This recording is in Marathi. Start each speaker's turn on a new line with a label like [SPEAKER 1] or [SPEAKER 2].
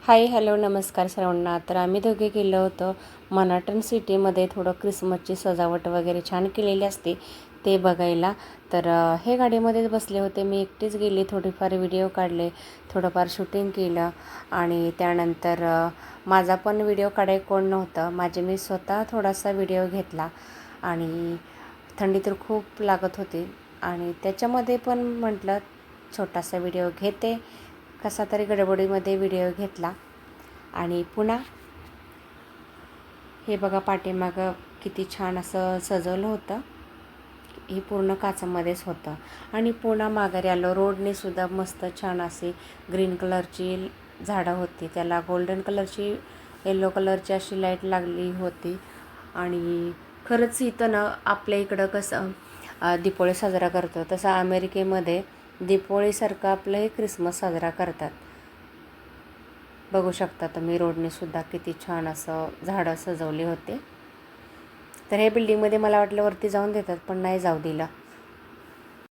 [SPEAKER 1] हाय हॅलो नमस्कार सर्वांना. तर आम्ही दोघे गेलो होतो मनाटन सिटीमध्ये. थोडं क्रिसमसची सजावट वगैरे छान केलेली असते ते बघायला. तर हे गाडीमध्येच बसले होते. मी एकटीच गेली, थोडीफार व्हिडिओ काढले, थोडंफार शूटिंग केलं आणि त्यानंतर माझा पण व्हिडिओ काढायला कोण नव्हतं. मी स्वतः थोडासा व्हिडिओ घेतला आणि थंडी तर खूप लागत होती आणि त्याच्यामध्ये पण म्हटलं छोटासा व्हिडिओ घेते. कसा तरी गडबडीमध्ये व्हिडिओ घेतला आणि पुन्हा हे बघा पाठीमागं किती छान असं सजवलं होतं. हे पूर्ण काचामध्येच होतं आणि पुन्हा माघारी आलो. रोडने सुद्धा मस्त छान अशी ग्रीन कलरची झाडं होती, त्याला गोल्डन कलरची येलो कलरची अशी लाईट लागली होती. आणि खरंच इथं ना आपल्या इकडं कसं दिपोळी साजरा करतो तसं अमेरिकेमध्ये दिपोळीसारखं आपलं हे क्रिसमस साजरा करतात. बघू शकता तुम्ही रोडने सुद्धा किती छान असं झाडं सजवले होते. तर हे बिल्डिंगमध्ये मला वाटलं वरती जाऊन देतात, पण नाही जाऊ दिलं.